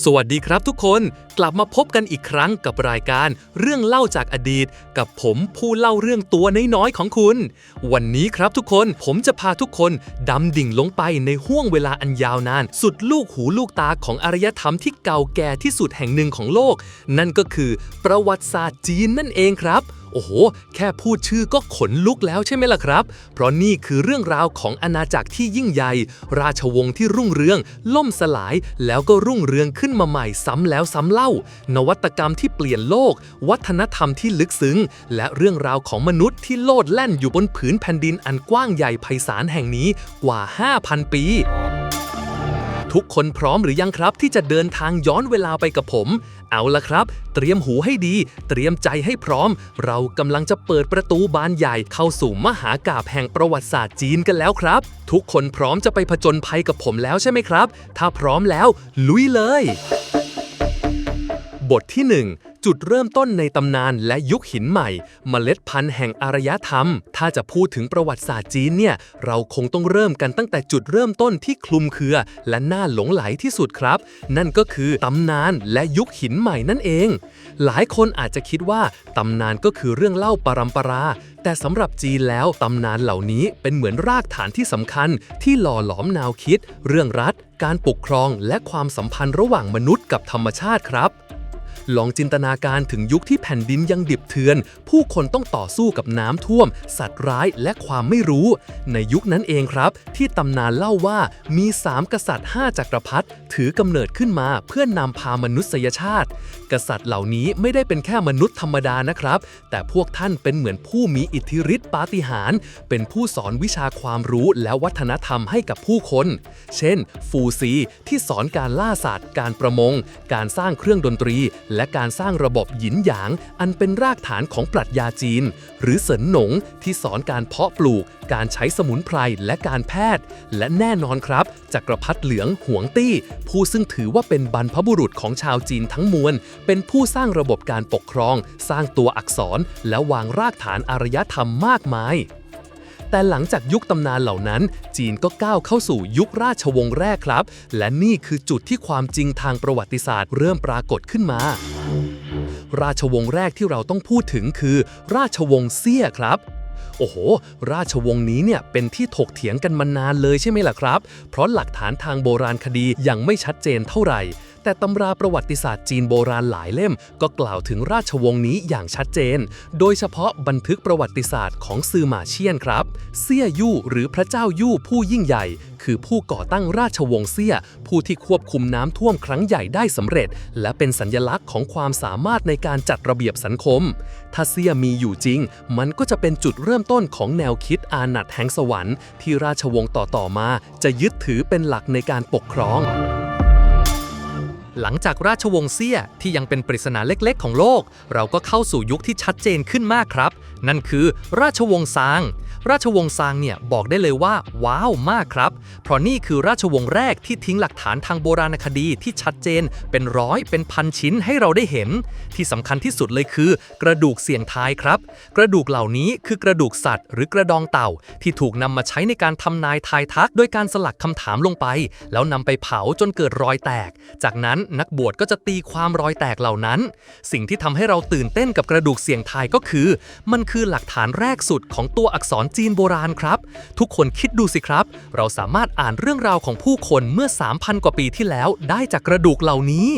สวัสดีครับทุกคนกลับมาพบกันอีกครั้งกับรายการเรื่องเล่าจากอดีตกับผมผู้เล่าเรื่องตัวน้อยๆของคุณวันนี้ครับทุกคนผมจะพาทุกคนดำดิ่งลงไปในห้วงเวลาอันยาวนานสุดลูกหูลูกตาของอารยธรรมที่เก่าแก่ที่สุดแห่งหนึ่งของโลกนั่นก็คือประวัติศาสตร์จีนนั่นเองครับโอ้โหแค่พูดชื่อก็ขนลุกแล้วใช่ไหมล่ะครับเพราะนี่คือเรื่องราวของอาณาจักรที่ยิ่งใหญ่ราชวงศ์ที่รุ่งเรืองล่มสลายแล้วก็รุ่งเรืองขึ้นมาใหม่ซ้ำแล้วซ้ำเล่านวัตกรรมที่เปลี่ยนโลกวัฒนธรรมที่ลึกซึ้งและเรื่องราวของมนุษย์ที่โลดแล่นอยู่บนผืนแผ่นดินอันกว้างใหญ่ไพศาลแห่งนี้กว่า 5,000 ปีทุกคนพร้อมหรือยังครับที่จะเดินทางย้อนเวลาไปกับผมเอาล่ะครับเตรียมหูให้ดีเตรียมใจให้พร้อมเรากำลังจะเปิดประตูบานใหญ่เข้าสู่มหากาพย์แห่งประวัติศาสตร์จีนกันแล้วครับทุกคนพร้อมจะไปผจญภัยกับผมแล้วใช่ไหมครับถ้าพร้อมแล้วลุยเลยบทที่ 1 จุดเริ่มต้นในตำนานและยุคหินใหม่เมล็ดพันธุ์แห่งอารยธรรมถ้าจะพูดถึงประวัติศาสตร์จีนเนี่ยเราคงต้องเริ่มกันตั้งแต่จุดเริ่มต้นที่คลุมเครือและน่าหลงไหลที่สุดครับนั่นก็คือตำนานและยุคหินใหม่นั่นเองหลายคนอาจจะคิดว่าตำนานก็คือเรื่องเล่าปรัมปราแต่สำหรับจีนแล้วตำนานเหล่านี้เป็นเหมือนรากฐานที่สำคัญที่หล่อหลอมแนวคิดเรื่องรัฐการปกครองและความสัมพันธ์ระหว่างมนุษย์กับธรรมชาติครับลองจินตนาการถึงยุคที่แผ่นดินยังดิบเทือนผู้คนต้องต่อสู้กับน้ำท่วมสัตว์ร้ายและความไม่รู้ในยุคนั้นเองครับที่ตำนานเล่าว่ามี3กษัตริย์5จักรพรรดิถือกำเนิดขึ้นมาเพื่อนำพามนุษยชาติกษัตริย์เหล่านี้ไม่ได้เป็นแค่มนุษย์ธรรมดานะครับแต่พวกท่านเป็นเหมือนผู้มีอิทธิฤทธิ์ปาฏิหาริย์เป็นผู้สอนวิชาความรู้และวัฒนธรรมให้กับผู้คนเช่นฟูซีที่สอนการล่าสัตว์การประมงการสร้างเครื่องดนตรีและการสร้างระบบหยินหยางอันเป็นรากฐานของปรัชญาจีนหรือเสินหนงที่สอนการเพาะปลูกการใช้สมุนไพรและการแพทย์และแน่นอนครับจักรพรรดิเหลืองหวงตี้ผู้ซึ่งถือว่าเป็นบรรพบุรุษของชาวจีนทั้งมวลเป็นผู้สร้างระบบการปกครองสร้างตัวอักษรและวางรากฐานอารยธรรมมากมายแต่หลังจากยุคตำนานเหล่านั้นจีนก็ก้าวเข้าสู่ยุคราชวงศ์แรกครับและนี่คือจุดที่ความจริงทางประวัติศาสตร์เริ่มปรากฏขึ้นมาราชวงศ์แรกที่เราต้องพูดถึงคือราชวงศ์เซี่ยครับโอ้โหราชวงศ์นี้เนี่ยเป็นที่ถกเถียงกันมานานเลยใช่ไหมล่ะครับเพราะหลักฐานทางโบราณคดียังไม่ชัดเจนเท่าไหร่แต่ตำราประวัติศาสตร์จีนโบราณหลายเล่มก็กล่าวถึงราชวงศ์นี้อย่างชัดเจนโดยเฉพาะบันทึกประวัติศาสตร์ของซือหม่าเชี่ยนครับเซี่ยยู่หรือพระเจ้ายู่ผู้ยิ่งใหญ่คือผู้ก่อตั้งราชวงศ์เซี่ยผู้ที่ควบคุมน้ำท่วมครั้งใหญ่ได้สำเร็จและเป็นสัญลักษณ์ของความสามารถในการจัดระเบียบสังคมถ้าเซี่ยมีอยู่จริงมันก็จะเป็นจุดเริ่มต้นของแนวคิดอานัตแห่งสวรรค์ที่ราชวงศ์ต่อมาจะยึดถือเป็นหลักในการปกครองหลังจากราชวงศ์เซี่ยที่ยังเป็นปริศนาเล็กๆของโลกเราก็เข้าสู่ยุคที่ชัดเจนขึ้นมากครับนั่นคือราชวงศ์ซางราชวงศ์ซางเนี่ยบอกได้เลยว่าว้าวมากครับเพราะนี่คือราชวงศ์แรกที่ทิ้งหลักฐานทางโบราณคดีที่ชัดเจนเป็นร้อยเป็นพันชิ้นให้เราได้เห็นที่สำคัญที่สุดเลยคือกระดูกเสี่ยงทายครับกระดูกเหล่านี้คือกระดูกสัตว์หรือกระดองเต่าที่ถูกนำมาใช้ในการทำนายทายทักโดยการสลักคำถามลงไปแล้วนำไปเผาจนเกิดรอยแตกจากนั้นนักบวชก็จะตีความรอยแตกเหล่านั้นสิ่งที่ทำให้เราตื่นเต้นกับกระดูกเสี่ยงทายก็คือมันคือหลักฐานแรกสุดของตัวอักษรจีนโบราณครับทุกคนคิดดูสิครับเราสามารถอ่านเรื่องราวของผู้คนเมื่อ 3,000 กว่าปีที่แล้วได้จากกระดูกเหล่านี้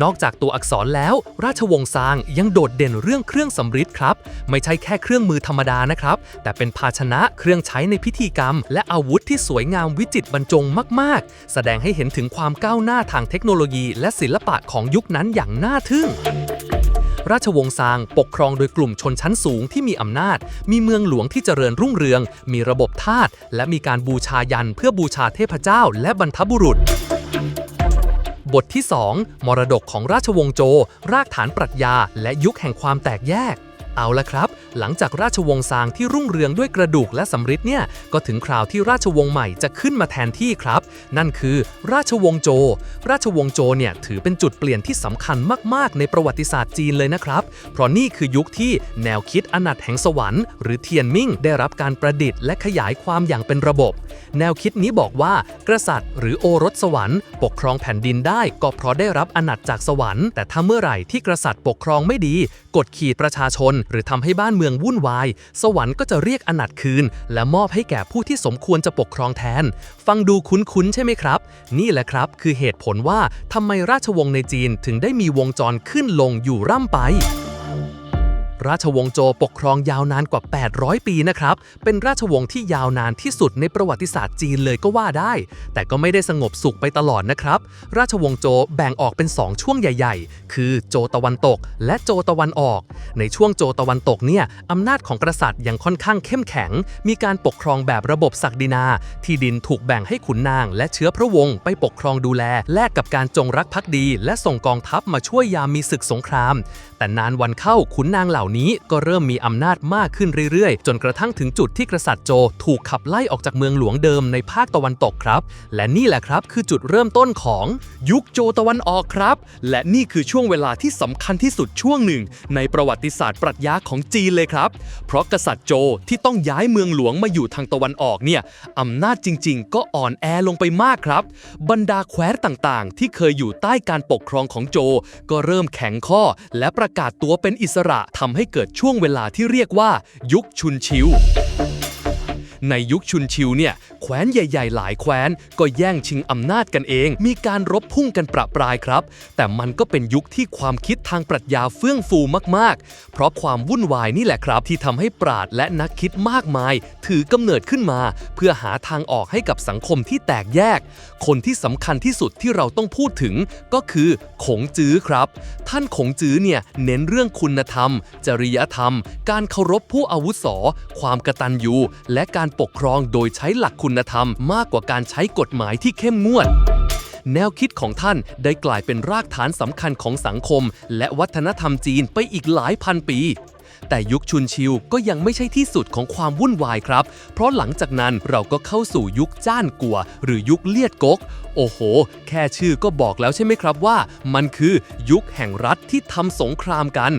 นอกจากตัวอักษรแล้วราชวงศ์ซางยังโดดเด่นเรื่องเครื่องสำริดครับไม่ใช่แค่เครื่องมือธรรมดานะครับแต่เป็นภาชนะเครื่องใช้ในพิธีกรรมและอาวุธที่สวยงามวิจิตรบรรจงมากๆแสดงให้เห็นถึงความก้าวหน้าทางเทคโนโลยีและศิลปะของยุคนั้นอย่างน่าทึ่งราชวงศ์ซางปกครองโดยกลุ่มชนชั้นสูงที่มีอำนาจมีเมืองหลวงที่เจริญรุ่งเรืองมีระบบทาสและมีการบูชายันเพื่อบูชาเทพเจ้าและบรรพบุรุษบทที่ 2 มรดกของราชวงศ์โจวรากฐานปรัชญาและยุคแห่งความแตกแยกเอาละครับ หลังจากราชวงศ์ซางที่รุ่งเรืองด้วยกระดูกและสำริดเนี่ยก็ถึงคราวที่ราชวงศ์ใหม่จะขึ้นมาแทนที่ครับนั่นคือราชวงศ์โจวราชวงศ์โจวเนี่ยถือเป็นจุดเปลี่ยนที่สำคัญมากๆในประวัติศาสตร์จีนเลยนะครับเพราะนี่คือยุคที่แนวคิดอนัตแห่งสวรรค์หรือเทียนมิ่งได้รับการประดิษฐ์และขยายความอย่างเป็นระบบแนวคิดนี้บอกว่ากษัตริย์หรือโอรสสวรรค์ปกครองแผ่นดินได้ก็เพราะได้รับอนัตจากสวรรค์แต่ถ้าเมื่อไหร่ที่กษัตริย์ปกครองไม่ดีกดขี่ประชาชนหรือทำให้บ้านเมืองวุ่นวายสวรรค์ก็จะเรียกอนัตคืนและมอบให้แก่ผู้ที่สมควรจะปกครองแทนฟังดูคุ้นๆใช่ไหมครับนี่แหละครับคือเหตุผลว่าทำไมราชวงศ์ในจีนถึงได้มีวงจรขึ้นลงอยู่ร่ำไปราชวงศ์โจวปกครองยาวนานกว่า800ปีนะครับเป็นราชวงศ์ที่ยาวนานที่สุดในประวัติศาสตร์จีนเลยก็ว่าได้แต่ก็ไม่ได้สงบสุขไปตลอดนะครับราชวงศ์โจวแบ่งออกเป็น2ช่วงใหญ่ๆคือโจวตะวันตกและโจวตะวันออกในช่วงโจวตะวันตกเนี่ยอำนาจของกษัตริย์ยังค่อนข้างเข้มแข็งมีการปกครองแบบระบบศักดินาที่ดินถูกแบ่งให้ขุนนางและเชื้อพระวงศ์ไปปกครองดูแลแลกกับการจงรักภักดีและส่งกองทัพมาช่วยยามมีศึกสงครามแต่นานวันเข้าขุนนางเหล่านี้ก็เริ่มมีอำนาจมากขึ้นเรื่อยๆจนกระทั่งถึงจุดที่กษัตริย์โจวถูกขับไล่ออกจากเมืองหลวงเดิมในภาคตะวันตกครับและนี่แหละครับคือจุดเริ่มต้นของยุคโจวตะวันออกครับและนี่คือช่วงเวลาที่สำคัญที่สุดช่วงหนึ่งในประวัติศาสตร์ปรัชญาของจีนเลยครับเพราะกษัตริย์โจวที่ต้องย้ายเมืองหลวงมาอยู่ทางตะวันออกเนี่ยอำนาจจริงๆก็อ่อนแอลงไปมากครับบรรดาแคว้นต่างๆที่เคยอยู่ใต้การปกครองของโจวก็เริ่มแข็งข้อและประกาศตัวเป็นอิสระทำให้เกิดช่วงเวลาที่เรียกว่ายุคชุนชิวในยุคชุนชิวเนี่ยแคว้นใหญ่ๆหลายแคว้นก็แย่งชิงอำนาจกันเองมีการรบพุ่งกันประปรายครับแต่มันก็เป็นยุคที่ความคิดทางปรัชญาเฟื่องฟูมากๆเพราะความวุ่นวายนี่แหละครับที่ทำให้ปราชญ์และนักคิดมากมายถือกำเนิดขึ้นมาเพื่อหาทางออกให้กับสังคมที่แตกแยกคนที่สำคัญที่สุดที่เราต้องพูดถึงก็คือขงจื้อครับท่านขงจื้อเนี่ยเน้นเรื่องคุณธรรมจริยธรรมการเคารพผู้อาวุโสความกตัญญูและการปกครองโดยใช้หลักคุณธรรมมากกว่าการใช้กฎหมายที่เข้มงวดแนวคิดของท่านได้กลายเป็นรากฐานสำคัญของสังคมและวัฒนธรรมจีนไปอีกหลายพันปีแต่ยุคชุนชิวก็ยังไม่ใช่ที่สุดของความวุ่นวายครับเพราะหลังจากนั้นเราก็เข้าสู่ยุคจ้านกัวหรือยุคเลียดก๊กโอ้โหแค่ชื่อก็บอกแล้วใช่ไหมครับว่ามันคือยุคแห่งรัฐที่ทำสงครามกัน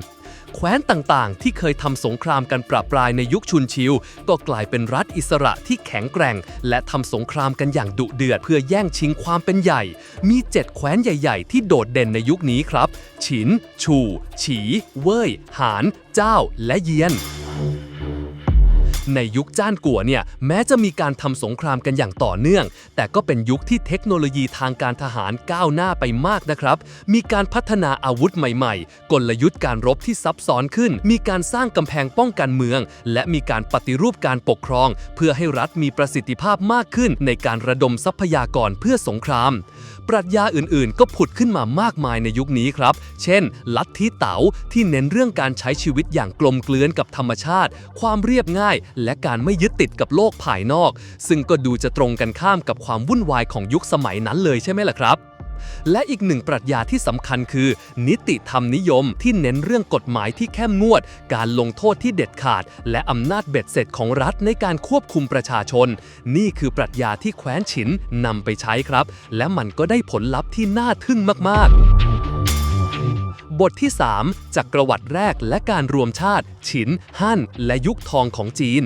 แคว้นต่างๆที่เคยทำสงครามกันปราบปรายในยุคชุนชิวก็กลายเป็นรัฐอิสระที่แข็งแกร่งและทำสงครามกันอย่างดุเดือดเพื่อแย่งชิงความเป็นใหญ่มี7แคว้นใหญ่ๆที่โดดเด่นในยุคนี้ครับฉินชูฉีเว่ยหานเจ้าและเยียนในยุคจ้านกัวเนี่ยแม้จะมีการทำสงครามกันอย่างต่อเนื่องแต่ก็เป็นยุคที่เทคโนโลยีทางการทหารก้าวหน้าไปมากนะครับมีการพัฒนาอาวุธใหม่ๆกลยุทธ์การรบที่ซับซ้อนขึ้นมีการสร้างกำแพงป้องกันเมืองและมีการปฏิรูปการปกครองเพื่อให้รัฐมีประสิทธิภาพมากขึ้นในการระดมทรัพยากรเพื่อสงครามปรัชญาอื่นๆก็ผุดขึ้นมามากมายในยุคนี้ครับเช่นลัทธิเต๋าที่เน้นเรื่องการใช้ชีวิตอย่างกลมเกลื่อนกับธรรมชาติความเรียบง่ายและการไม่ยึดติดกับโลกภายนอกซึ่งก็ดูจะตรงกันข้ามกับความวุ่นวายของยุคสมัยนั้นเลยใช่ไหมล่ะครับและอีกหนึ่งปรัชญาที่สำคัญคือนิติธรรมนิยมที่เน้นเรื่องกฎหมายที่เข้มงวดการลงโทษที่เด็ดขาดและอำนาจเบ็ดเสร็จของรัฐในการควบคุมประชาชนนี่คือปรัชญาที่แคว้นฉินนำไปใช้ครับและมันก็ได้ผลลัพธ์ที่น่าทึ่งมากๆบทที่ 3 จักรวรรดิแรกและการรวมชาติฉินฮั่นและยุคทองของจีน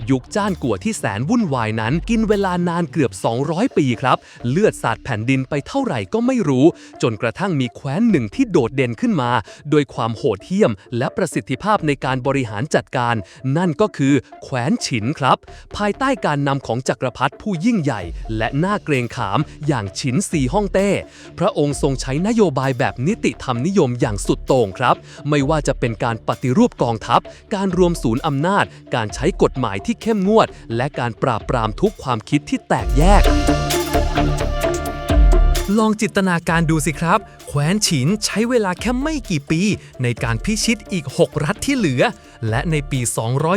ยุคจ้านกัวที่แสนวุ่นวายนั้นกินเวลานานเกือบ200ปีครับเลือดสาดแผ่นดินไปเท่าไหร่ก็ไม่รู้จนกระทั่งมีแคว้นหนึ่งที่โดดเด่นขึ้นมาโดยความโหดเหี้ยมและประสิทธิภาพในการบริหารจัดการนั่นก็คือแคว้นฉินครับภายใต้การนำของจักรพรรดิผู้ยิ่งใหญ่และน่าเกรงขามอย่างฉินซีฮ่องเต้พระองค์ทรงใช้นโยบายแบบนิติธรรมนิยมอย่างสุดโต่งครับไม่ว่าจะเป็นการปฏิรูปกองทัพการรวมศูนย์อำนาจการใช้กฎหมายที่เข้มงวดและการปราบปรามทุกความคิดที่แตกแยก ลองจินตนาการดูสิครับแคว้นฉินใช้เวลาแค่ไม่กี่ปีในการพิชิตอีก6รัฐที่เหลือและในปี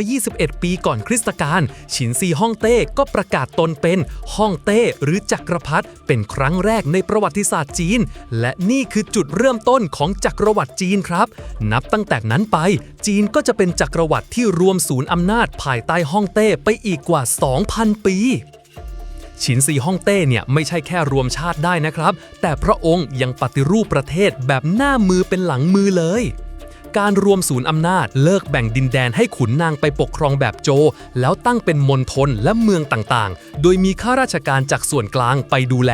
221ปีก่อนคริสตกาลฉินซีฮ่องเต้ก็ประกาศตนเป็นฮ่องเต้หรือจักรพรรดิเป็นครั้งแรกในประวัติศาสตร์จีนและนี่คือจุดเริ่มต้นของจักรวรรดิจีนครับนับตั้งแต่นั้นไปจีนก็จะเป็นจักรวรรดิที่รวมศูนย์อำนาจภายใต้ฮ่องเต้ไปอีกกว่า 2,000 ปีฉินซีฮ่องเต้เนี่ยไม่ใช่แค่รวมชาติได้นะครับแต่พระองค์ยังปฏิรูปประเทศแบบหน้ามือเป็นหลังมือเลยการรวมศูนย์อำนาจเลิกแบ่งดินแดนให้ขุนนางไปปกครองแบบโจแล้วตั้งเป็นมณฑลและเมืองต่างๆโดยมีข้าราชการจากส่วนกลางไปดูแล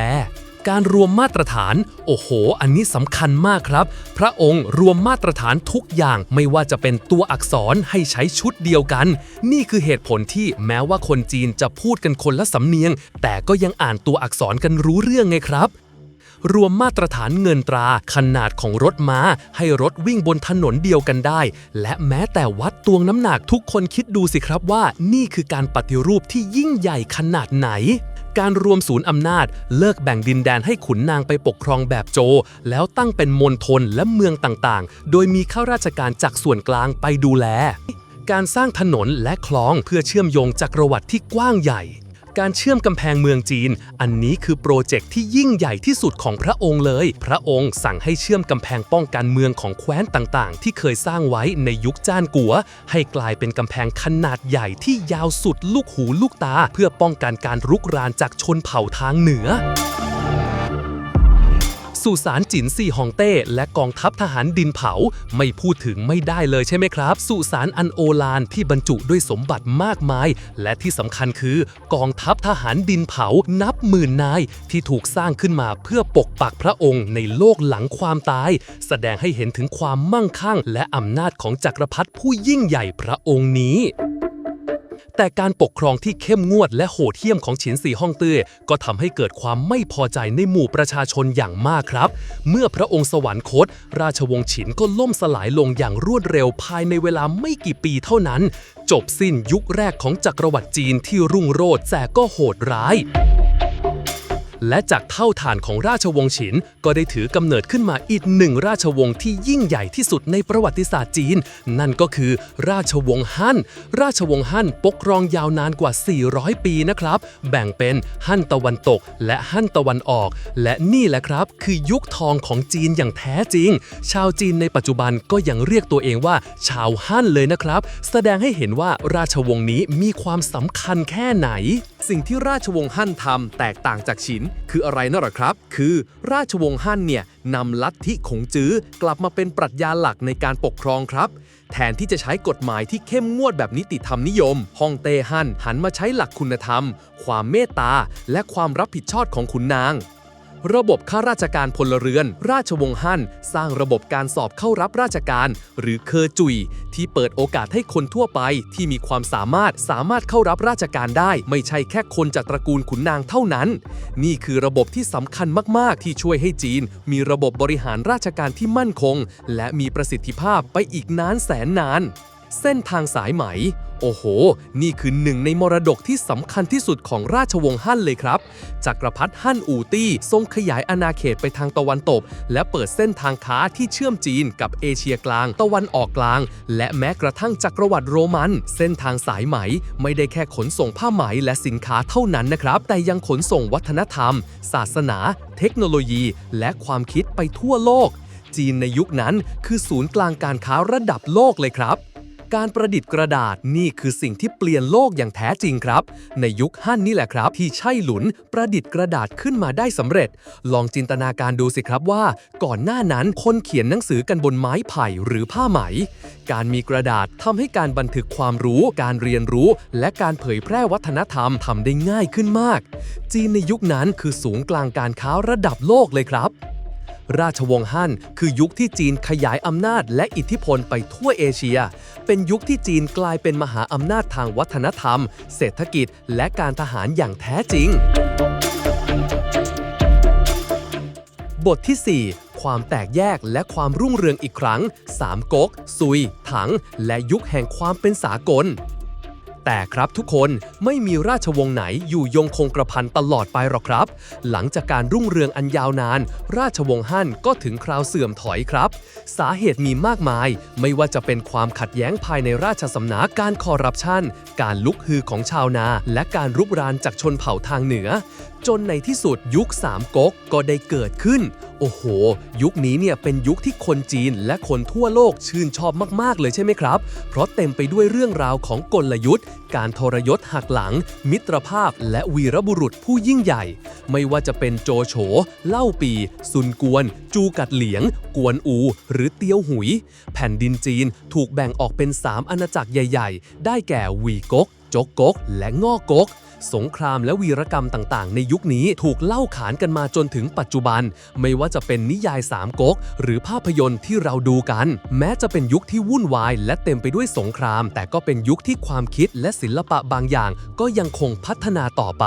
การรวมมาตรฐานโอ้โหอันนี้สำคัญมากครับพระองค์รวมมาตรฐานทุกอย่างไม่ว่าจะเป็นตัวอักษรให้ใช้ชุดเดียวกันนี่คือเหตุผลที่แม้ว่าคนจีนจะพูดกันคนละสำเนียงแต่ก็ยังอ่านตัวอักษรกันรู้เรื่องไงครับรวมมาตรฐานเงินตราขนาดของรถม้าให้รถวิ่งบนถนนเดียวกันได้และแม้แต่วัดตวงน้ำหนักทุกคนคิดดูสิครับว่านี่คือการปฏิรูปที่ยิ่งใหญ่ขนาดไหนการรวมศูนย์อำนาจเลิกแบ่งดินแดนให้ขุนนางไปปกครองแบบโจแล้วตั้งเป็นมณฑลและเมืองต่างๆโดยมีข้าราชการจากส่วนกลางไปดูแลการสร้างถนนและคลองเพื่อเชื่อมโยงจักรวรรดิที่กว้างใหญ่การเชื่อมกำแพงเมืองจีนอันนี้คือโปรเจกต์ที่ยิ่งใหญ่ที่สุดของพระองค์เลยพระองค์สั่งให้เชื่อมกำแพงป้องกันเมืองของแคว้นต่างๆที่เคยสร้างไว้ในยุคจ้านกัวให้กลายเป็นกำแพงขนาดใหญ่ที่ยาวสุดลูกหูลูกตาเพื่อป้องกันการรุกรานจากชนเผ่าทางเหนือสุสานจินซีฮ่องเต้และกองทัพทหารดินเผาไม่พูดถึงไม่ได้เลยใช่ไหมครับสุสานอันโอฬารที่บรรจุด้วยสมบัติมากมายและที่สำคัญคือกองทัพทหารดินเผานับหมื่นนายที่ถูกสร้างขึ้นมาเพื่อปกปักพระองค์ในโลกหลังความตายแสดงให้เห็นถึงความมั่งคั่งและอำนาจของจักรพรรดิผู้ยิ่งใหญ่พระองค์นี้แต่การปกครองที่เข้มงวดและโหดเหี้ยมของฉินซีฮ่องเต้ก็ทำให้เกิดความไม่พอใจในหมู่ประชาชนอย่างมากครับเมื่อพระองค์สวรรคตราชวงศ์ฉินก็ล่มสลายลงอย่างรวดเร็วภายในเวลาไม่กี่ปีเท่านั้นจบสิ้นยุคแรกของจักรวรรดิจีนที่รุ่งโรจน์แต่ก็โหดร้ายและจากเท่าฐานของราชวงศ์ฉินก็ได้ถือกำเนิดขึ้นมาอีกหนึ่งราชวงศ์ที่ยิ่งใหญ่ที่สุดในประวัติศาสตร์จีนนั่นก็คือราชวงศ์ฮั่นราชวงศ์ฮั่นปกครองยาวนานกว่า400ปีนะครับแบ่งเป็นฮั่นตะวันตกและฮั่นตะวันออกและนี่แหละครับคือยุคทองของจีนอย่างแท้จริงชาวจีนในปัจจุบันก็ยังเรียกตัวเองว่าชาวฮั่นเลยนะครับแสดงให้เห็นว่าราชวงศ์นี้มีความสำคัญแค่ไหนสิ่งที่ราชวงศ์ฮั่นทำแตกต่างจากฉินคืออะไรนั่นหรอครับคือราชวงศ์ฮั่นเนี่ยนำลัทธิขงจื้อกลับมาเป็นปรัชญาหลักในการปกครองครับแทนที่จะใช้กฎหมายที่เข้มงวดแบบนิติธรรมนิยมฮ่องเต้ฮั่นหันมาใช้หลักคุณธรรมความเมตตาและความรับผิดชอบของขุนนางระบบข้าราชการพลเรือนราชวงศ์ฮั่นสร้างระบบการสอบเข้ารับราชการหรือเคอจุยที่เปิดโอกาสให้คนทั่วไปที่มีความสามารถเข้ารับราชการได้ไม่ใช่แค่คนจากตระกูลขุนนางเท่านั้นนี่คือระบบที่สำคัญมากๆที่ช่วยให้จีนมีระบบบริหารราชการที่มั่นคงและมีประสิทธิภาพไปอีกนานแสนนานเส้นทางสายไหมโอ้โหนี่คือหนึ่งในมรดกที่สำคัญที่สุดของราชวงศ์ฮั่นเลยครับจักรพรรดิฮั่นอู่ตี้ทรงขยายอาณาเขตไปทางตะวันตกและเปิดเส้นทางค้าที่เชื่อมจีนกับเอเชียกลางตะวันออกกลางและแม้กระทั่งจักรวรรดิโรมันเส้นทางสายไหมไม่ได้แค่ขนส่งผ้าไหมและสินค้าเท่านั้นนะครับแต่ยังขนส่งวัฒนธรรมศาสนาเทคโนโลยีและความคิดไปทั่วโลกจีนในยุคนั้นคือศูนย์กลางการค้าระดับโลกเลยครับการประดิษฐ์กระดาษนี่คือสิ่งที่เปลี่ยนโลกอย่างแท้จริงครับในยุคฮั่นนี่แหละครับที่ไช่หลุนประดิษฐ์กระดาษขึ้นมาได้สำเร็จลองจินตนาการดูสิครับว่าก่อนหน้านั้นคนเขียนหนังสือกันบนไม้ไผ่หรือผ้าไหมการมีกระดาษทำให้การบันทึกความรู้การเรียนรู้และการเผยแพร่วัฒนธรรมทำได้ง่ายขึ้นมากจีนในยุคนั้นคือศูนย์กลางการค้าระดับโลกเลยครับราชวงศ์ฮั่นคือยุคที่จีนขยายอำนาจและอิทธิพลไปทั่วเอเชียเป็นยุคที่จีนกลายเป็นมหาอำนาจทางวัฒนธรรมเศรษฐกิจและการทหารอย่างแท้จริงบทที่ 4 ความแตกแยกและความรุ่งเรืองอีกครั้งสามก๊กซุยถังและยุคแห่งความเป็นสากล แต่ครับทุกคนไม่มีราชวงศ์ไหนอยู่ยงคงกระพันตลอดไปหรอกครับ หลังจากการรุ่งเรืองอันยาวนานราชวงศ์ฮั่นก็ถึงคราวเสื่อมถอยครับสาเหตุมีมากมายไม่ว่าจะเป็นความขัดแย้งภายในราชสำนักการคอร์รัปชันการลุกฮือของชาวนาและการรุกรานจากชนเผ่าทางเหนือจนในที่สุดยุคสามก๊กก็ได้เกิดขึ้นโอ้โหยุคนี้เนี่ยเป็นยุคที่คนจีนและคนทั่วโลกชื่นชอบมากๆเลยใช่ไหมครับเพราะเต็มไปด้วยเรื่องราวของกลยุทธ์การทรยศหักหลังมิตรภาพและวีรบุรุษผู้ยิ่งใหญ่ไม่ว่าจะเป็นโจโฉเล่าปีซุนกวนจูกัดเหลียงกวนอูหรือเตียวหุยแผ่นดินจีนถูกแบ่งออกเป็น3อาณาจักรใหญ่ๆได้แก่หวี่ก๊กจกก๊กและง่อก๊กสงครามและวีรกรรมต่างๆในยุคนี้ถูกเล่าขานกันมาจนถึงปัจจุบันไม่ว่าจะเป็นนิยายสามก๊กหรือภาพยนตร์ที่เราดูกันแม้จะเป็นยุคที่วุ่นวายและเต็มไปด้วยสงครามแต่ก็เป็นยุคที่ความคิดและศิลปะบางอย่างก็ยังคงพัฒนาต่อไป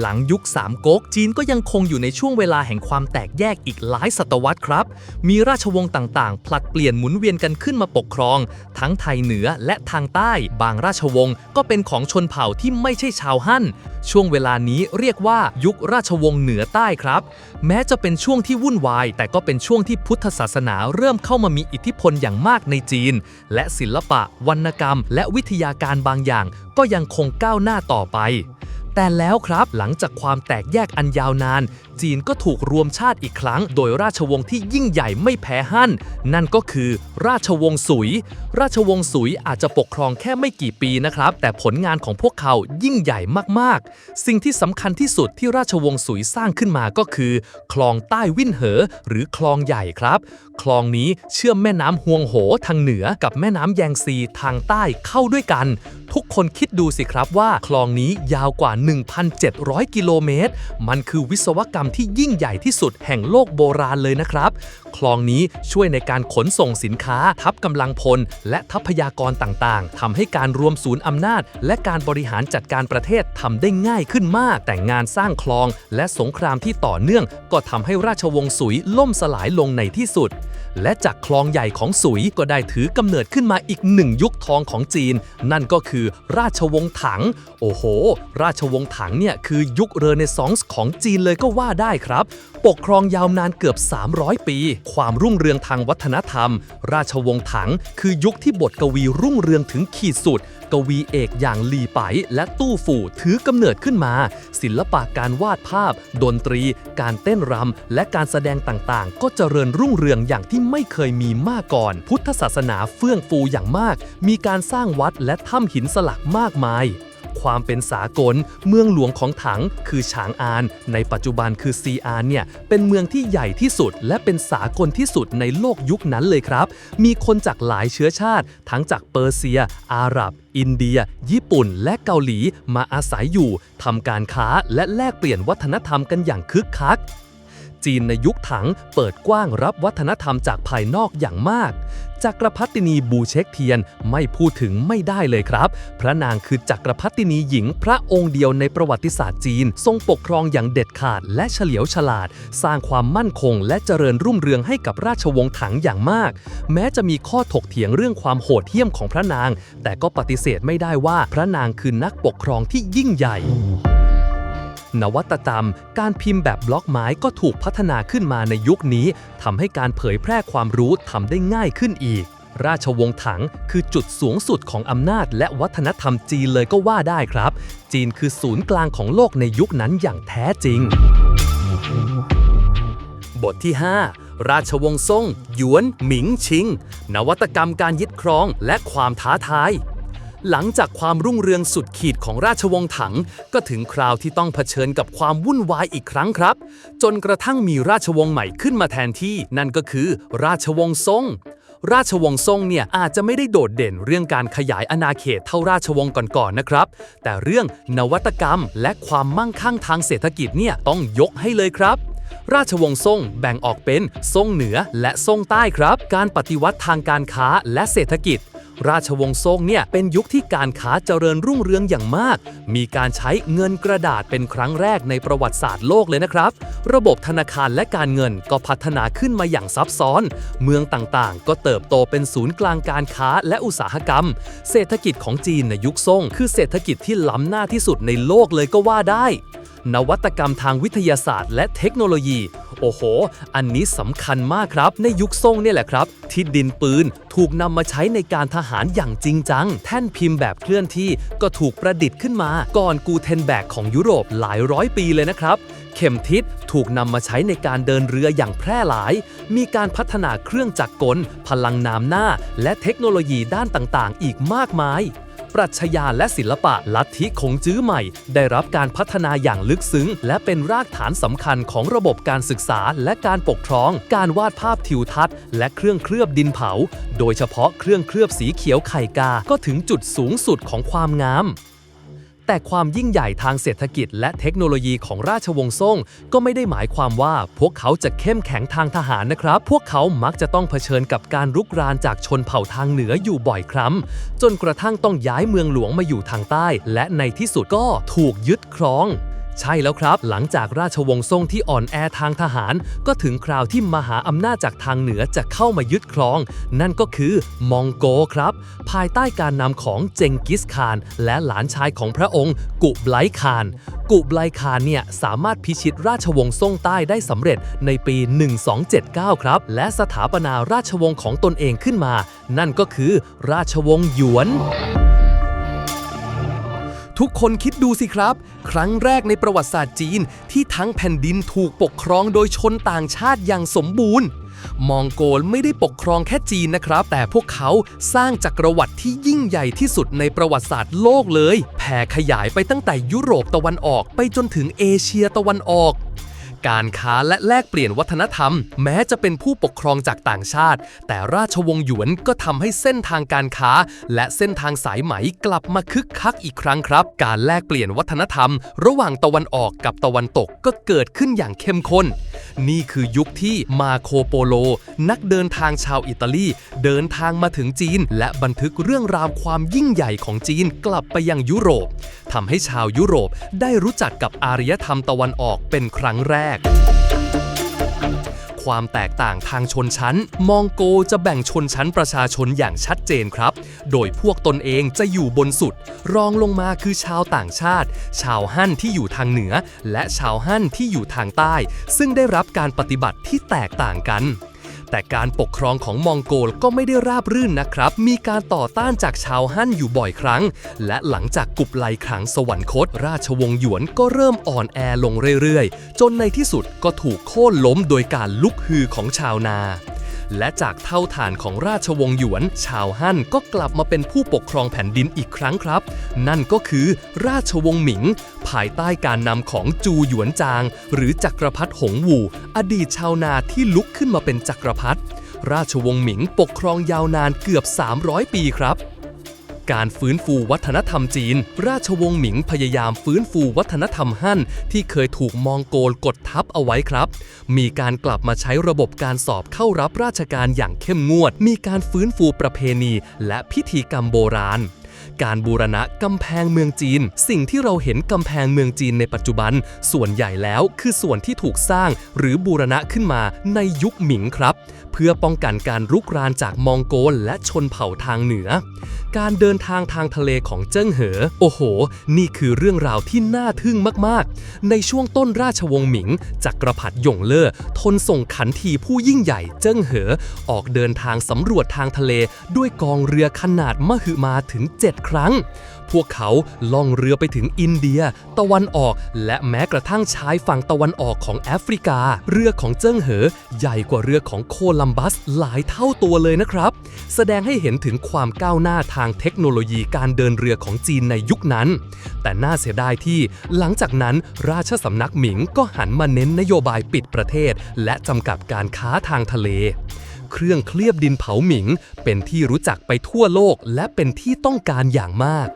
หลังยุคสามก๊กจีนก็ยังคงอยู่ในช่วงเวลาแห่งความแตกแยกอีกหลายศตวรรษครับมีราชวงศ์ต่างๆผลัดเปลี่ยนหมุนเวียนกันขึ้นมาปกครองทั้งไทยเหนือและทางใต้บางราชวงศ์ก็เป็นของชนเผ่าที่ไม่ใช่ชาวฮั่นช่วงเวลานี้เรียกว่ายุคราชวงศ์เหนือใต้ครับแม้จะเป็นช่วงที่วุ่นวายแต่ก็เป็นช่วงที่พุทธศาสนาเริ่มเข้ามามีอิทธิพลอย่างมากในจีนและศิลปะวรรณกรรมและวิทยาการบางอย่างก็ยังคงก้าวหน้าต่อไปแต่แล้วครับหลังจากความแตกแยกอันยาวนานจีนก็ถูกรวมชาติอีกครั้งโดยราชวงศ์ที่ยิ่งใหญ่ไม่แพ้ฮั่นนั่นก็คือราชวงศ์สุยราชวงศ์สุยอาจจะปกครองแค่ไม่กี่ปีนะครับแต่ผลงานของพวกเขายิ่งใหญ่มากๆสิ่งที่สำคัญที่สุดที่ราชวงศ์สุยสร้างขึ้นมาก็คือคลองใต้วิ่นเหอหรือคลองใหญ่ครับคลองนี้เชื่อมแม่น้ำฮวงโหทางเหนือกับแม่น้ำแยงซีทางใต้เข้าด้วยกันทุกคนคิดดูสิครับว่าคลองนี้ยาวกว่า 1,700 กิโลเมตรมันคือวิศวกรรมที่ยิ่งใหญ่ที่สุดแห่งโลกโบราณเลยนะครับคลองนี้ช่วยในการขนส่งสินค้าทัพกำลังพลและทรัพยากรต่างๆทำให้การรวมศูนย์อำนาจและการบริหารจัดการประเทศทำได้ง่ายขึ้นมากแต่งานสร้างคลองและสงครามที่ต่อเนื่องก็ทำให้ราชวงศ์สุยล่มสลายลงในที่สุดและจากคลองใหญ่ของสุยก็ได้ถือกำเนิดขึ้นมาอีกหนึ่งยุคทองของจีนนั่นก็คือราชวงศ์ถังโอ้โหราชวงศ์ถังเนี่ยคือยุคเรเนซองส์ของจีนเลยก็ว่าได้ครับปกครองยาวนานเกือบ300 ปีความรุ่งเรืองทางวัฒนธรรมราชวงศ์ถังคือยุคที่บทกวีรุ่งเรืองถึงขีดสุดกวีเอกอย่างหลี่ไปและตู้ฝู่ถือกำเนิดขึ้นมาศิลปะการวาดภาพดนตรีการเต้นรำและการแสดงต่างๆก็เจริญรุ่งเรืองอย่างที่ไม่เคยมีมาก่อนพุทธศาสนาเฟื่องฟูอย่างมากมีการสร้างวัดและถ้ำหินสลักมากมายความเป็นสากลเมืองหลวงของถังคือฉางอานในปัจจุบันคือซีอานเนี่ยเป็นเมืองที่ใหญ่ที่สุดและเป็นสากลที่สุดในโลกยุคนั้นเลยครับมีคนจากหลายเชื้อชาติทั้งจากเปอร์เซียอาหรับอินเดียญี่ปุ่นและเกาหลีมาอาศัยอยู่ทำการค้าและแลกเปลี่ยนวัฒนธรรมกันอย่างคึกคักจีนในยุคถังเปิดกว้างรับวัฒนธรรมจากภายนอกอย่างมากจักรพรรดินีบูเช็กเทียนไม่พูดถึงไม่ได้เลยครับพระนางคือจักรพรรดินีหญิงพระองค์เดียวในประวัติศาสตร์จีนทรงปกครองอย่างเด็ดขาดและเฉลียวฉลาดสร้างความมั่นคงและเจริญรุ่งเรืองให้กับราชวงศ์ถังอย่างมากแม้จะมีข้อถกเถียงเรื่องความโหดเหี้ยมของพระนางแต่ก็ปฏิเสธไม่ได้ว่าพระนางคือนักปกครองที่ยิ่งใหญ่นวัตกรรมการพิมพ์แบบบล็อกไม้ก็ถูกพัฒนาขึ้นมาในยุคนี้ทำให้การเผยแพร่ความรู้ทำได้ง่ายขึ้นอีกราชวงศ์ถังคือจุดสูงสุดของอำนาจและวัฒนธรรมจีนเลยก็ว่าได้ครับจีนคือศูนย์กลางของโลกในยุคนั้นอย่างแท้จริงบทที่ 5 ราชวงศ์ซ่งหยวนหมิงชิงนวัตกรรมการยึดครองและความท้าทายหลังจากความรุ่งเรืองสุดขีดของราชวงศ์ถังก็ถึงคราวที่ต้องเผชิญกับความวุ่นวายอีกครั้งครับจนกระทั่งมีราชวงศ์ใหม่ขึ้นมาแทนที่นั่นก็คือราชวงศ์ซ่งราชวงศ์ซ่งเนี่ยอาจจะไม่ได้โดดเด่นเรื่องการขยายอาณาเขตเท่าราชวงศ์ก่อนๆนะครับแต่เรื่องนวัตกรรมและความมั่งคั่งทางเศรษฐกิจเนี่ยต้องยกให้เลยครับราชวงศ์ซ่งแบ่งออกเป็นซ่งเหนือและซ่งใต้ครับการปฏิวัติทางการค้าและเศรษฐกิจ ราชวงศ์ซ่งเนี่ยเป็นยุคที่การค้าเจริญรุ่งเรืองอย่างมาก มีการใช้เงินกระดาษเป็นครั้งแรกในประวัติศาสตร์โลกเลยนะครับ ระบบธนาคารและการเงินก็พัฒนาขึ้นมาอย่างซับซ้อน เมืองต่างๆ ก็เติบโตเป็นศูนย์กลางการค้าและอุตสาหกรรม เศรษฐกิจของจีนในยุคซ่งคือเศรษฐกิจที่ล้ำหน้าที่สุดในโลกเลยก็ว่าได้ นวัตกรรมทางวิทยาศาสตร์และเทคโนโลยี โอ้โห อันนี้สำคัญมากครับ ในยุคซ่งเนี่ยแหละครับที่ดินปืนถูกนำมาใช้ในการทหารอย่างจริงจัง แท่นพิมพ์แบบเคลื่อนที่ก็ถูกประดิษฐ์ขึ้นมาก่อนกูเทนแบกของยุโรปหลายร้อยปีเลยนะครับ เข็มทิศถูกนำมาใช้ในการเดินเรืออย่างแพร่หลาย มีการพัฒนาเครื่องจักรกล พลังน้ำหน้า และเทคโนโลยีด้านต่างๆ อีกมากมาย ปรัชญาและศิลปะลัทธิคงจื้อใหม่ได้รับการพัฒนาอย่างลึกซึ้งและเป็นรากฐานสำคัญของระบบการศึกษาและการปกครองการวาดภาพทิวทัศน์และเครื่องเคลือบดินเผาโดยเฉพาะเครื่องเคลือบสีเขียวไข่กาก็ถึงจุดสูงสุดของความงามแต่ความยิ่งใหญ่ทางเศรษฐกิจและเทคโนโลยีของราชวงศ์ซ่งก็ไม่ได้หมายความว่าพวกเขาจะเข้มแข็งทางทหารนะครับพวกเขามักจะต้องเผชิญกับการรุกรานจากชนเผ่าทางเหนืออยู่บ่อยครั้งจนกระทั่งต้องย้ายเมืองหลวงมาอยู่ทางใต้และในที่สุดก็ถูกยึดครองใช่แล้วครับหลังจากราชวงศ์ซ่งที่อ่อนแอทางทหารก็ถึงคราวที่มหาอำนาจจากทางเหนือจะเข้ามายึดครองนั่นก็คือมองโกครับภายใต้การนำของเจงกิสข่านและหลานชายของพระองค์กุบไลข่านกุบไลข่านเนี่ยสามารถพิชิตราชวงศ์ซ่งใต้ได้สำเร็จในปี 1279 ครับและสถาปนาราชวงศ์ของตนเองขึ้นมานั่นก็คือราชวงศ์หยวนทุกคนคิดดูสิครับครั้งแรกในประวัติศาสตร์จีนที่ทั้งแผ่นดินถูกปกครองโดยชนต่างชาติอย่างสมบูรณ์มองโกลไม่ได้ปกครองแค่จีนนะครับแต่พวกเขาสร้างจักรวรรดิที่ยิ่งใหญ่ที่สุดในประวัติศาสตร์โลกเลยแผ่ขยายไปตั้งแต่ยุโรปตะวันออกไปจนถึงเอเชียตะวันออกการค้าและแลกเปลี่ยนวัฒนธรรมแม้จะเป็นผู้ปกครองจากต่างชาติแต่ราชวงศ์หยวนก็ทำให้เส้นทางการค้าและเส้นทางสายไหมกลับมาคึกคักอีกครั้งครับการแลกเปลี่ยนวัฒนธรรมระหว่างตะวันออกกับตะวันตกก็เกิดขึ้นอย่างเข้มข้นนี่คือยุคที่มาโคโปโลนักเดินทางชาวอิตาลีเดินทางมาถึงจีนและบันทึกเรื่องราวความยิ่งใหญ่ของจีนกลับไปยังยุโรปทำให้ชาวยุโรปได้รู้จักกับอารยธรรมตะวันออกเป็นครั้งแรกความแตกต่างทางชนชั้นมองโกจะแบ่งชนชั้นประชาชนอย่างชัดเจนครับโดยพวกตนเองจะอยู่บนสุดรองลงมาคือชาวต่างชาติชาวฮั่นที่อยู่ทางเหนือและชาวฮั่นที่อยู่ทางใต้ซึ่งได้รับการปฏิบัติที่แตกต่างกันแต่การปกครองของมองโกลก็ไม่ได้ราบรื่นนะครับมีการต่อต้านจากชาวฮั่นอยู่บ่อยครั้งและหลังจากกุบไลขังสวรรคตราชวงศ์หยวนก็เริ่มอ่อนแอลงเรื่อยๆจนในที่สุดก็ถูกโค่นล้มโดยการลุกฮือของชาวนาและจากเท่าฐานของราชวงศ์หยวนชาวฮั่นก็กลับมาเป็นผู้ปกครองแผ่นดินอีกครั้งครับนั่นก็คือราชวงศ์หมิงภายใต้การนำของจูหยวนจางหรือจักรพรรดิหงวูอดีตชาวนาที่ลุกขึ้นมาเป็นจักรพรรดิราชวงศ์หมิงปกครองยาวนานเกือบ 300 ปีครับการฟื้นฟูวัฒนธรรมจีนราชวงศ์หมิงพยายามฟื้นฟูวัฒนธรรมฮั่นที่เคยถูกมองโกลกดทับเอาไว้ครับมีการกลับมาใช้ระบบการสอบเข้ารับราชการอย่างเข้มงวดมีการฟื้นฟูประเพณีและพิธีกรรมโบราณการบูรณะกำแพงเมืองจีนสิ่งที่เราเห็นกำแพงเมืองจีนในปัจจุบันส่วนใหญ่แล้วคือส่วนที่ถูกสร้างหรือบูรณะขึ้นมาในยุคหมิงครับเพื่อป้องกันการรุกรานจากมองโกลและชนเผ่าทางเหนือการเดินทางทางทะเลของเจิ้งเหอโอ้โหนี่คือเรื่องราวที่น่าทึ่งมากๆในช่วงต้นราชวงศ์หมิงจักรพรรดิหยงเล่อทนส่งขันทีผู้ยิ่งใหญ่เจิ้งเหอออกเดินทางสำรวจทางทะเลด้วยกองเรือขนาดมหึมาถึง7 ครั้งพวกเขาล่องเรือไปถึงอินเดียตะวันออกและแม้กระทั่งชายฝั่งตะวันออกของแอฟริกาเรือของเจิ้งเหอใหญ่กว่าเรือของโคลัมบัสหลายเท่าตัวเลยนะครับแสดงให้เห็นถึงความก้าวหน้าทางเทคโนโลยีการเดินเรือของจีนในยุคนั้นแต่น่าเสียดายที่หลังจากนั้นราชสำนักหมิงก็หันมาเน้นนโยบายปิดประเทศและจำกัดการค้าทางทะเลเครื่องเคลือบดินเผาหมิงเป็นที่รู้จักไปทั่วโลกและเป็นที่ต้องการอย่างมาก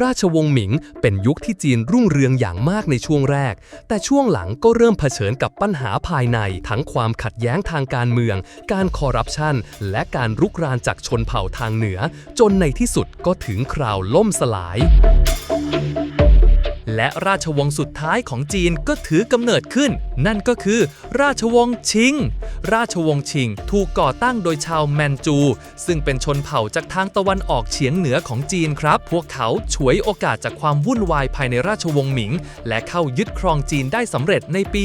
ราชวงศ์หมิงเป็นยุคที่จีนรุ่งเรืองอย่างมากในช่วงแรกแต่ช่วงหลังก็เริ่มเผชิญกับปัญหาภายในทั้งความขัดแย้งทางการเมืองการคอร์รัปชันและการรุกรานจากชนเผ่าทางเหนือจนในที่สุดก็ถึงคราวล่มสลายและราชวงศ์สุดท้ายของจีนก็ถือกำเนิดขึ้นนั่นก็คือราชวงศ์ชิงราชวงศ์ชิงถูกก่อตั้งโดยชาวแมนจูซึ่งเป็นชนเผ่าจากทางตะวันออกเฉียงเหนือของจีนครับพวกเขาฉวยโอกาสจากความวุ่นวายภายในราชวงศ์หมิงและเข้ายึดครองจีนได้สำเร็จในปี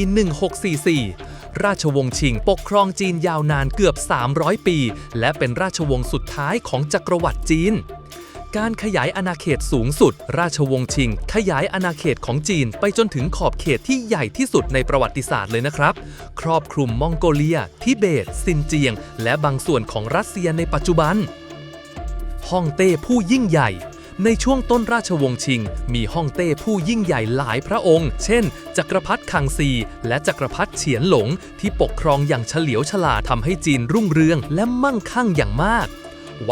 1644 ราชวงศ์ชิงปกครองจีนยาวนานเกือบ 300 ปีและเป็นราชวงศ์สุดท้ายของจักรวรรดิจีนการขยายอาณาเขตสูงสุดราชวงศ์ชิงขยายอาณาเขตของจีนไปจนถึงขอบเขตที่ใหญ่ที่สุดในประวัติศาสตร์เลยนะครับครอบคลุมมองโกเลียทิเบตซินเจียงและบางส่วนของรัสเซียในปัจจุบันฮ่องเต้ผู้ยิ่งใหญ่ในช่วงต้นราชวงศ์ชิงมีฮ่องเต้ผู้ยิ่งใหญ่หลายพระองค์เช่นจักรพรรดิคังซีและจักรพรรดิเฉียนหลงที่ปกครองอย่างเฉลียวฉลาดทำให้จีนรุ่งเรืองและมั่งคั่งอย่างมาก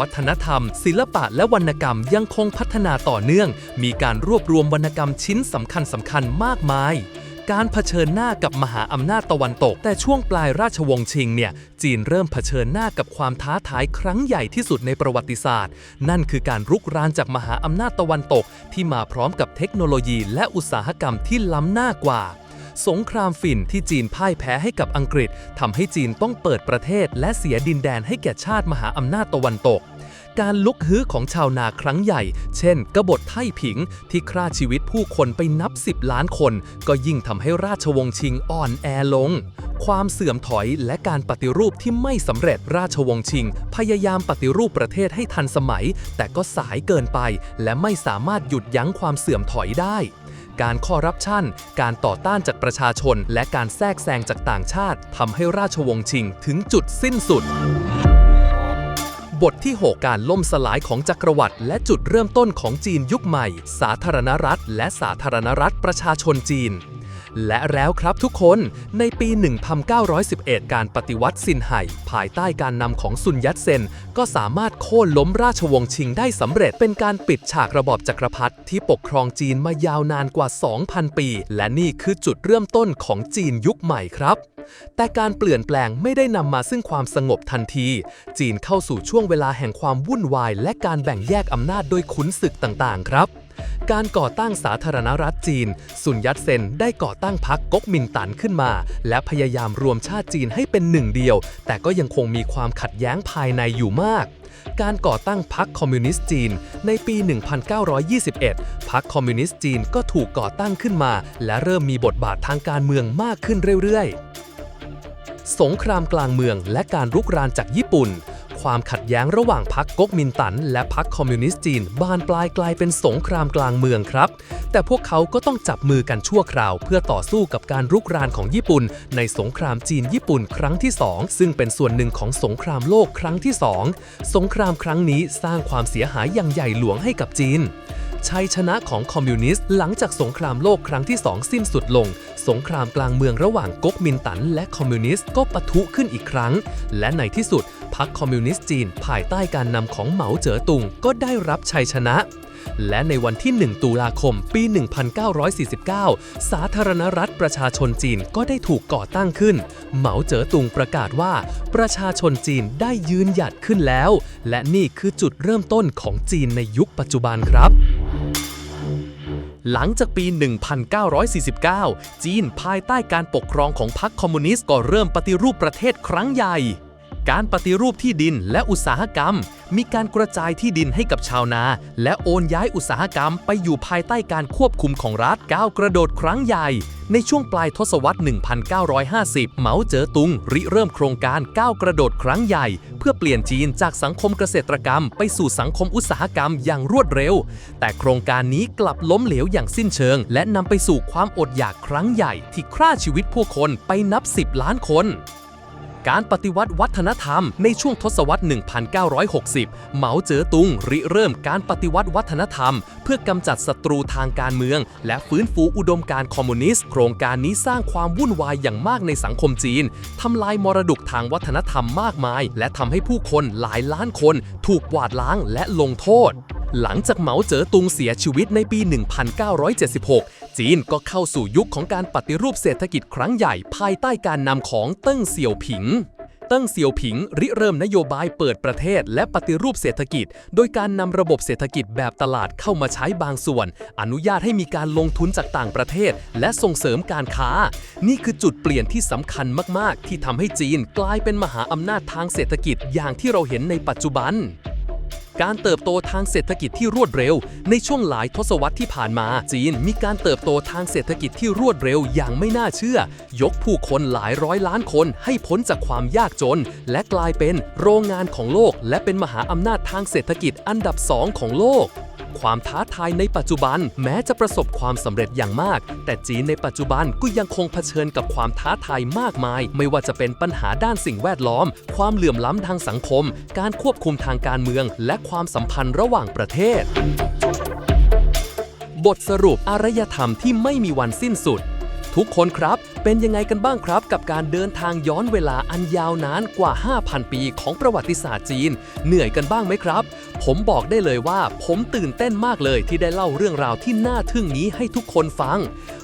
วัฒนธรรมศิลปะและวรรณกรรมยังคงพัฒนาต่อเนื่องมีการรวบรวมวรรณกรรมชิ้นสำคัญมากมายการเผชิญหน้ากับมหาอำนาจตะวันตกแต่ช่วงปลายราชวงศ์ชิงเนี่ยจีนเริ่มเผชิญหน้ากับความท้าทายครั้งใหญ่ที่สุดในประวัติศาสตร์นั่นคือการรุกรานจากมหาอำนาจตะวันตกที่มาพร้อมกับเทคโนโลยีและอุตสาหกรรมที่ล้ำหน้ากว่าสงครามฝิ่นที่จีนพ่ายแพ้ให้กับอังกฤษทำให้จีนต้องเปิดประเทศและเสียดินแดนให้แก่ชาติมหาอำนาจตะวันตกการลุกฮื้อของชาวนาครั้งใหญ่เช่นกบฏไท่ผิงที่ฆ่าชีวิตผู้คนไปนับ10 ล้านคนก็ยิ่งทำให้ราชวงศ์ชิงอ่อนแอลงความเสื่อมถอยและการปฏิรูปที่ไม่สำเร็จราชวงศ์ชิงพยายามปฏิรูปประเทศให้ทันสมัยแต่ก็สายเกินไปและไม่สามารถหยุดยั้งความเสื่อมถอยได้การคอร์รัปชันการต่อต้านจากประชาชนและการแทรกแซงจากต่างชาติทำให้ราชวงศ์ชิงถึงจุดสิ้นสุดบทที่ 6 การล่มสลายของจักรวรรดิและจุดเริ่มต้นของจีนยุคใหม่สาธารณรัฐและสาธารณรัฐประชาชนจีนและแล้วครับทุกคนในปี 1911 การปฏิวัติซินไห่ภายใต้การนำของซุนยัตเซนก็สามารถโค่นล้มราชวงศ์ชิงได้สำเร็จเป็นการปิดฉากระบอบจักรพรรดิที่ปกครองจีนมายาวนานกว่า 2,000 ปีและนี่คือจุดเริ่มต้นของจีนยุคใหม่ครับแต่การเปลี่ยนแปลงไม่ได้นำมาซึ่งความสงบทันทีจีนเข้าสู่ช่วงเวลาแห่งความวุ่นวายและการแบ่งแยกอำนาจโดยขุนศึกต่างๆครับการก่อตั้งสาธารณรัฐจีนซุนยัตเซนได้ก่อตั้งพรรคก๊กมินตั๋นขึ้นมาและพยายามรวมชาติจีนให้เป็นหนึ่งเดียวแต่ก็ยังคงมีความขัดแย้งภายในอยู่มากการก่อตั้งพรรคคอมมิวนิสต์จีนในปี 1921 พรรคคอมมิวนิสต์จีนก็ถูกก่อตั้งขึ้นมาและเริ่มมีบทบาททางการเมืองมากขึ้นเรื่อยๆสงครามกลางเมืองและการรุกรานจากญี่ปุ่นความขัดแย้งระหว่างพรรคก๊กมินตั๋นและพรรคคอมมิวนิสต์จีนบานปลายกลายเป็นสงครามกลางเมืองครับแต่พวกเขาก็ต้องจับมือกันชั่วคราวเพื่อต่อสู้กับการรุกรานของญี่ปุ่นในสงครามจีนญี่ปุ่นครั้งที่ 2ซึ่งเป็นส่วนหนึ่งของสงครามโลกครั้งที่ 2สงครามครั้งนี้สร้างความเสียหายอย่างใหญ่หลวงให้กับจีนชัยชนะของคอมมิวนิสต์หลังจากสงครามโลกครั้งที่ 2สิ้นสุดลงสงครามกลางเมืองระหว่างก๊กมินตั๋นและคอมมิวนิสต์ก็ปะทุขึ้นอีกครั้งและในที่สุดพรรคคอมมิวนิสต์จีนภายใต้การนำของเหมาเจ๋อตุงก็ได้รับชัยชนะและในวันที่ 1 ตุลาคม ปี 1949 สาธารณรัฐประชาชนจีนก็ได้ถูกก่อตั้งขึ้นเหมาเจ๋อตุงประกาศว่าประชาชนจีนได้ยืนหยัดขึ้นแล้วและนี่คือจุดเริ่มต้นของจีนในยุคปัจจุบันครับหลังจากปี 1949 จีนภายใต้การปกครองของพรรคคอมมิวนิสต์ก็เริ่มปฏิรูปประเทศครั้งใหญ่การปฏิรูปที่ดินและอุตสาหกรรมมีการกระจายที่ดินให้กับชาวนาและโอนย้ายอุตสาหกรรมไปอยู่ภายใต้การควบคุมของรัฐก้าวกระโดดครั้งใหญ่ในช่วงปลายทศวรรษ 1950 เหมาเจ๋อตุงริเริ่มโครงการก้าวกระโดดครั้งใหญ่เพื่อเปลี่ยนจีนจากสังคมเกษตรกรรมไปสู่สังคมอุตสาหกรรมอย่างรวดเร็วแต่โครงการนี้กลับล้มเหลวอย่างสิ้นเชิงและนำไปสู่ความอดอยากครั้งใหญ่ที่ฆ่าชีวิตผู้คนไปนับ10 ล้านคนการปฏิวัติวัฒนธรรมในช่วงทศวรรษ 1960 เหมาเจ๋อตุงริเริ่มการปฏิวัติวัฒนธรรมเพื่อกำจัดศัตรูทางการเมืองและฟื้นฟูอุดมการณ์คอมมิวนิสต์โครงการนี้สร้างความวุ่นวายอย่างมากในสังคมจีนทำลายมรดกทางวัฒนธรรมมากมายและทำให้ผู้คนหลายล้านคนถูกกวาดล้างและลงโทษ หลังจากเหมาเจ๋อตุงเสียชีวิตในปี 1976 จีนก็เข้าสู่ยุคของการปฏิรูปเศรษฐกิจครั้งใหญ่ภายใต้การนำของเติ้งเสี่ยวผิง เติ้งเสี่ยวผิงริเริ่มนโยบายเปิดประเทศและปฏิรูปเศรษฐกิจโดยการนำระบบเศรษฐกิจแบบตลาดเข้ามาใช้บางส่วนอนุญาตให้มีการลงทุนจากต่างประเทศและส่งเสริมการค้านี่คือจุดเปลี่ยนที่สำคัญมากๆที่ทำให้จีนกลายเป็นมหาอำนาจทางเศรษฐกิจอย่างที่เราเห็นในปัจจุบันการเติบโตทางเศรษฐกิจที่รวดเร็วในช่วงหลายทศวรรษที่ผ่านมาจีนมีการเติบโตทางเศรษฐกิจที่รวดเร็วอย่างไม่น่าเชื่อยกผู้คนหลายร้อยล้านคนให้พ้นจากความยากจนและกลายเป็นโรงงานของโลกและเป็นมหาอำนาจทางเศรษฐกิจอันดับ 2 ของโลกความท้าทายในปัจจุบันแม้จะประสบความสำเร็จอย่างมากแต่จีนในปัจจุบันก็ยังคงเผชิญกับความท้าทายมากมายไม่ว่าจะเป็นปัญหาด้านสิ่งแวดล้อมความเหลื่อมล้ำทางสังคมการควบคุมทางการเมืองและความสัมพันธ์ระหว่างประเทศบทสรุปอารยธรรมที่ไม่มีวันสิ้นสุดทุกคนครับเป็นยังไงกันบ้างครับกับการเดินทางย้อนเวลาอันยาวนานกว่า 5,000 ปีของประวัติศาสตร์จีนเหนื่อยกันบ้างไหมครับผมบอกได้เลยว่าผมตื่นเต้นมากเลยที่ได้เล่าเรื่องราวที่น่าทึ่งนี้ให้ทุกคนฟัง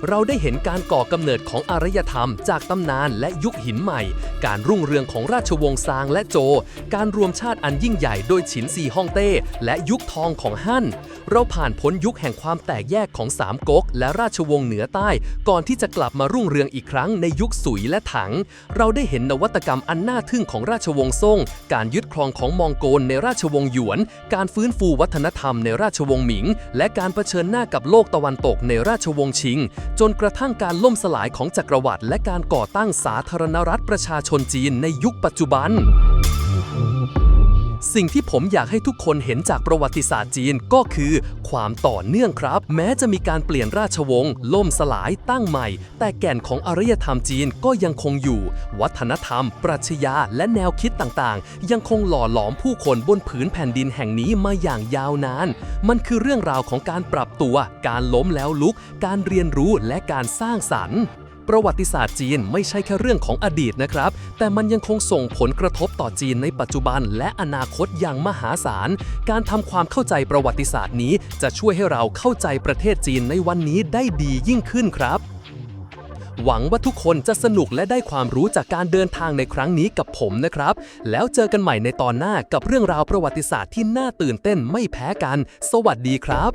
เราได้เห็นการก่อกำเนิดของอารยธรรมจากตำนานและยุคหินใหม่การรุ่งเรืองของราชวงศ์ซางและโจวการรวมชาติอันยิ่งใหญ่โดยฉินซีฮ่องเต้และยุคทองของฮั่นเราผ่านพ้นยุคแห่งความแตกแยกของสามก๊กและราชวงศ์เหนือใต้ก่อนที่จะกลับมารุ่งเรืองอีกครั้งในยุคสุยและถังเราได้เห็นนวัตกรรมอันน่าทึ่งของราชวงศ์ซ่งการยึดครองของมองโกลในราชวงศ์หยวนการฟื้นฟูวัฒนธรรมในราชวงศ์หมิงและการเผชิญหน้ากับโลกตะวันตกในราชวงศ์ชิงจนกระทั่งการล่มสลายของจักรวรรดิและการก่อตั้งสาธารณรัฐประชาชนจีนในยุคปัจจุบันสิ่งที่ผมอยากให้ทุกคนเห็นจากประวัติศาสตร์จีนก็คือความต่อเนื่องครับแม้จะมีการเปลี่ยนราชวงศ์ล่มสลายตั้งใหม่แต่แก่นของอารยธรรมจีนก็ยังคงอยู่วัฒนธรรมปรัชญาและแนวคิดต่างๆยังคงหล่อหลอมผู้คนบนผืนแผ่นดินแห่งนี้มาอย่างยาวนานมันคือเรื่องราวของการปรับตัวการล้มแล้วลุกการเรียนรู้และการสร้างสรรค์ประวัติศาสตร์จีนไม่ใช่แค่เรื่องของอดีตนะครับแต่มันยังคงส่งผลกระทบต่อจีนในปัจจุบันและอนาคตอย่างมหาศาลการทำความเข้าใจประวัติศาสตร์นี้จะช่วยให้เราเข้าใจประเทศจีนในวันนี้ได้ดียิ่งขึ้นครับหวังว่าทุกคนจะสนุกและได้ความรู้จากการเดินทางในครั้งนี้กับผมนะครับแล้วเจอกันใหม่ในตอนหน้ากับเรื่องราวประวัติศาสตร์ที่น่าตื่นเต้นไม่แพ้กันสวัสดีครับ